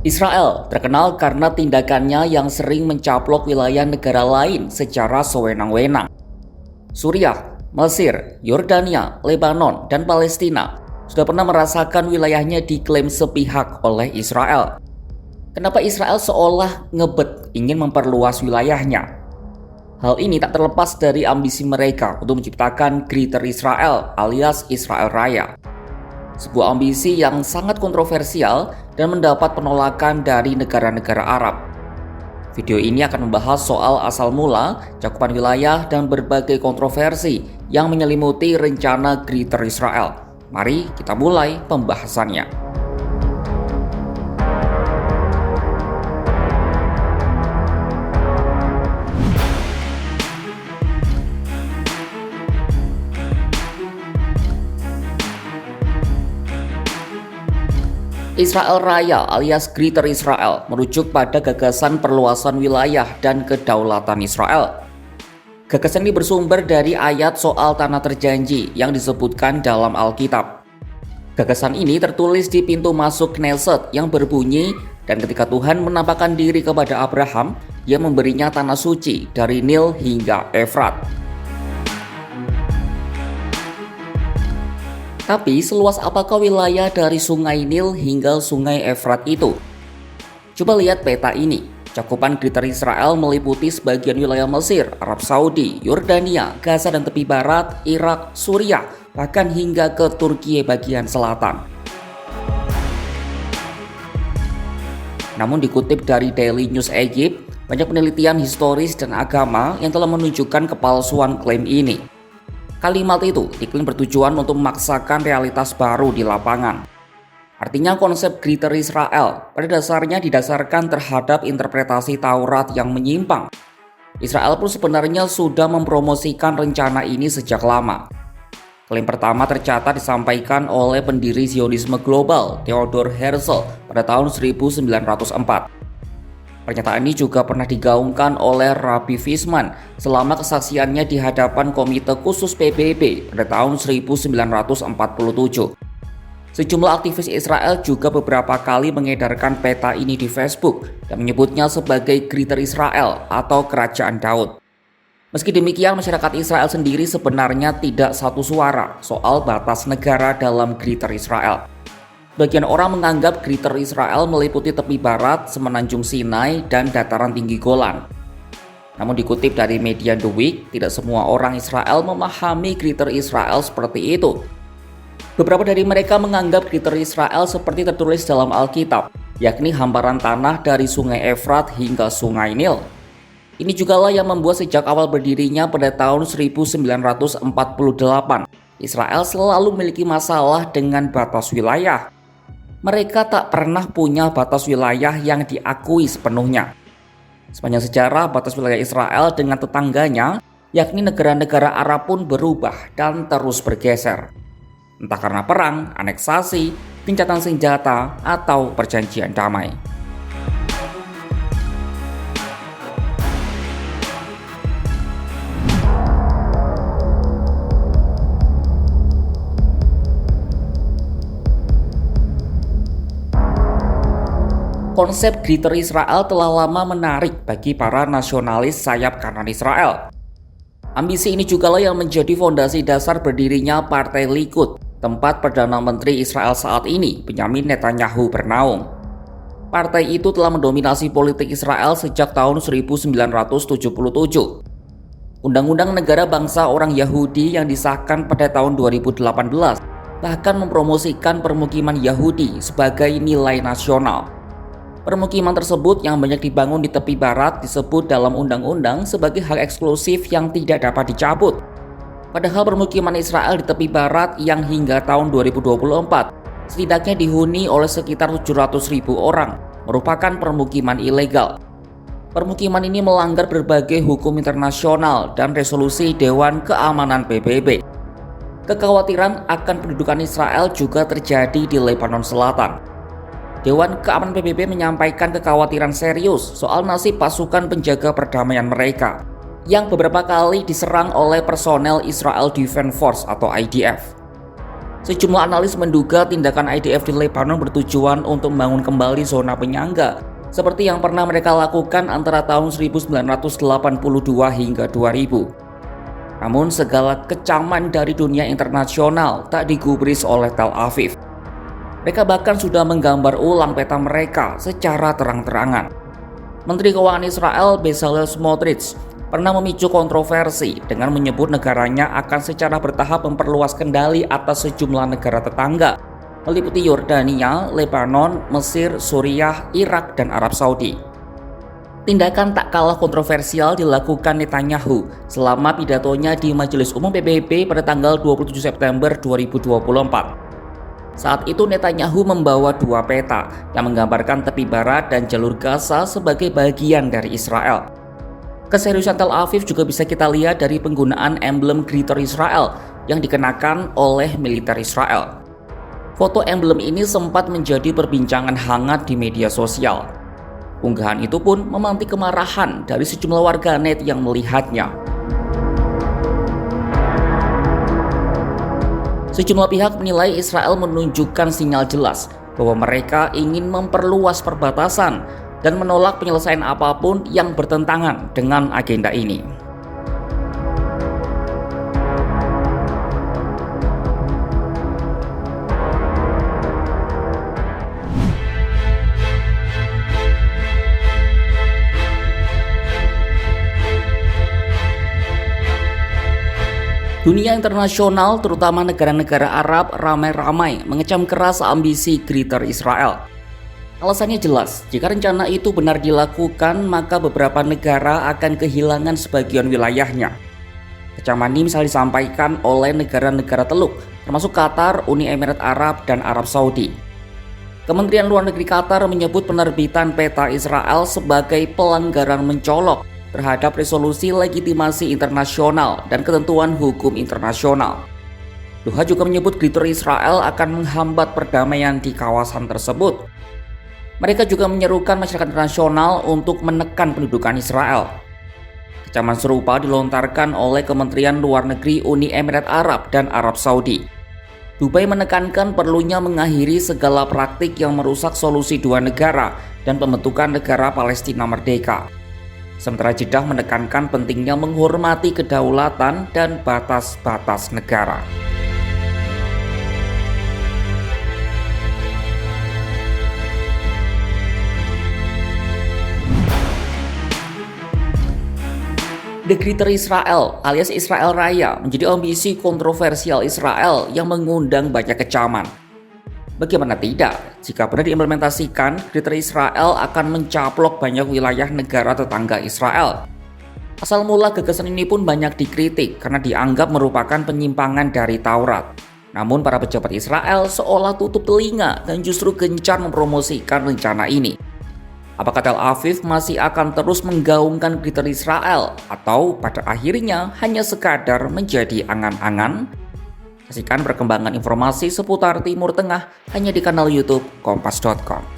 Israel terkenal karena tindakannya yang sering mencaplok wilayah negara lain secara sewenang-wenang. Suriah, Mesir, Yordania, Lebanon, dan Palestina sudah pernah merasakan wilayahnya diklaim sepihak oleh Israel. Kenapa Israel seolah ngebet ingin memperluas wilayahnya? Hal ini tak terlepas dari ambisi mereka untuk menciptakan Greater Israel alias Israel Raya. Sebuah ambisi yang sangat kontroversial dan mendapat penolakan dari negara-negara Arab. Video ini akan membahas soal asal mula, cakupan wilayah, dan berbagai kontroversi yang menyelimuti rencana Greater Israel. Mari kita mulai pembahasannya. Israel Raya alias Greater Israel merujuk pada gagasan perluasan wilayah dan kedaulatan Israel. Gagasan ini bersumber dari ayat soal tanah terjanji yang disebutkan dalam Alkitab. Gagasan ini tertulis di pintu masuk Knesset yang berbunyi, dan ketika Tuhan menampakkan diri kepada Abraham, Ia memberinya tanah suci dari Nil hingga Efrat. Tapi seluas apakah wilayah dari sungai Nil hingga sungai Efrat itu? Coba lihat peta ini. Cakupan Greater Israel meliputi sebagian wilayah Mesir, Arab Saudi, Yordania, Gaza dan tepi barat, Irak, Suriah, bahkan hingga ke Turki bagian selatan. Namun dikutip dari Daily News Egypt, banyak penelitian historis dan agama yang telah menunjukkan kepalsuan klaim ini. Kalimat itu diklaim bertujuan untuk memaksakan realitas baru di lapangan. Artinya konsep Greater Israel pada dasarnya didasarkan terhadap interpretasi Taurat yang menyimpang. Israel pun sebenarnya sudah mempromosikan rencana ini sejak lama. Klaim pertama tercatat disampaikan oleh pendiri Zionisme global Theodor Herzl pada tahun 1904. Pernyataan ini juga pernah digaungkan oleh Rabbi Fisman selama kesaksiannya di hadapan Komite Khusus PBB pada tahun 1947. Sejumlah aktivis Israel juga beberapa kali mengedarkan peta ini di Facebook dan menyebutnya sebagai Greater Israel atau Kerajaan Daud. Meski demikian, masyarakat Israel sendiri sebenarnya tidak satu suara soal batas negara dalam Greater Israel. Bagian orang menganggap Greater Israel meliputi tepi barat, semenanjung Sinai, dan dataran tinggi Golan. Namun dikutip dari media The Week, tidak semua orang Israel memahami Greater Israel seperti itu. Beberapa dari mereka menganggap Greater Israel seperti tertulis dalam Alkitab, yakni hamparan tanah dari sungai Efrat hingga sungai Nil. Ini jugalah yang membuat sejak awal berdirinya pada tahun 1948, Israel selalu memiliki masalah dengan batas wilayah. Mereka tak pernah punya batas wilayah yang diakui sepenuhnya. Sepanjang sejarah, batas wilayah Israel dengan tetangganya, yakni negara-negara Arab pun berubah dan terus bergeser. Entah karena perang, aneksasi, gencatan senjata, atau perjanjian damai. Konsep Greater Israel telah lama menarik bagi para nasionalis sayap kanan Israel. Ambisi ini jugalah yang menjadi fondasi dasar berdirinya Partai Likud, tempat Perdana Menteri Israel saat ini, Benyamin Netanyahu, bernaung. Partai itu telah mendominasi politik Israel sejak tahun 1977. Undang-Undang Negara Bangsa Orang Yahudi yang disahkan pada tahun 2018 bahkan mempromosikan permukiman Yahudi sebagai nilai nasional. Permukiman tersebut yang banyak dibangun di tepi barat disebut dalam undang-undang sebagai hak eksklusif yang tidak dapat dicabut. Padahal permukiman Israel di tepi barat yang hingga tahun 2024 setidaknya dihuni oleh sekitar 700.000 orang merupakan permukiman ilegal. Permukiman ini melanggar berbagai hukum internasional dan resolusi Dewan Keamanan PBB. Kekhawatiran akan pendudukan Israel juga terjadi di Lebanon Selatan. Dewan Keamanan PBB menyampaikan kekhawatiran serius soal nasib pasukan penjaga perdamaian mereka yang beberapa kali diserang oleh personel Israel Defense Force atau IDF. Sejumlah analis menduga tindakan IDF di Lebanon bertujuan untuk membangun kembali zona penyangga, seperti yang pernah mereka lakukan antara tahun 1982 hingga 2000. Namun segala kecaman dari dunia internasional tak digubris oleh Tel Aviv. Mereka bahkan sudah menggambar ulang peta mereka secara terang-terangan. Menteri Keuangan Israel Bezalel Smotrich pernah memicu kontroversi dengan menyebut negaranya akan secara bertahap memperluas kendali atas sejumlah negara tetangga, meliputi Yordania, Lebanon, Mesir, Suriah, Irak, dan Arab Saudi. Tindakan tak kalah kontroversial dilakukan Netanyahu selama pidatonya di Majelis Umum PBB pada tanggal 27 September 2024. Saat itu Netanyahu membawa dua peta yang menggambarkan tepi barat dan jalur Gaza sebagai bagian dari Israel. Keseriusan Tel Aviv juga bisa kita lihat dari penggunaan emblem Greater Israel yang dikenakan oleh militer Israel. Foto emblem ini sempat menjadi perbincangan hangat di media sosial. Unggahan itu pun memantik kemarahan dari sejumlah warganet yang melihatnya. Sejumlah pihak menilai Israel menunjukkan sinyal jelas bahwa mereka ingin memperluas perbatasan dan menolak penyelesaian apapun yang bertentangan dengan agenda ini. Dunia internasional, terutama negara-negara Arab, ramai-ramai mengecam keras ambisi Greater Israel. Alasannya jelas, jika rencana itu benar dilakukan, maka beberapa negara akan kehilangan sebagian wilayahnya. Kecaman ini misalnya disampaikan oleh negara-negara Teluk, termasuk Qatar, Uni Emirat Arab, dan Arab Saudi. Kementerian Luar Negeri Qatar menyebut penerbitan peta Israel sebagai pelanggaran mencolok terhadap resolusi legitimasi internasional dan ketentuan hukum internasional. Doha juga menyebut Greater Israel akan menghambat perdamaian di kawasan tersebut. Mereka juga menyerukan masyarakat internasional untuk menekan pendudukan Israel. Kecaman serupa dilontarkan oleh Kementerian Luar Negeri Uni Emirat Arab dan Arab Saudi. Dubai menekankan perlunya mengakhiri segala praktik yang merusak solusi dua negara dan pembentukan negara Palestina merdeka. Sementara Jeddah menekankan pentingnya menghormati kedaulatan dan batas-batas negara. The Greater Israel alias Israel Raya menjadi ambisi kontroversial Israel yang mengundang banyak kecaman. Bagaimana tidak, jika benar diimplementasikan, Greater Israel akan mencaplok banyak wilayah negara tetangga Israel. Asal mula gagasan ini pun banyak dikritik karena dianggap merupakan penyimpangan dari Taurat. Namun para pejabat Israel seolah tutup telinga dan justru gencar mempromosikan rencana ini. Apakah Tel Aviv masih akan terus menggaungkan Greater Israel atau pada akhirnya hanya sekadar menjadi angan-angan? Saksikan perkembangan informasi seputar Timur Tengah hanya di kanal YouTube Kompas.com.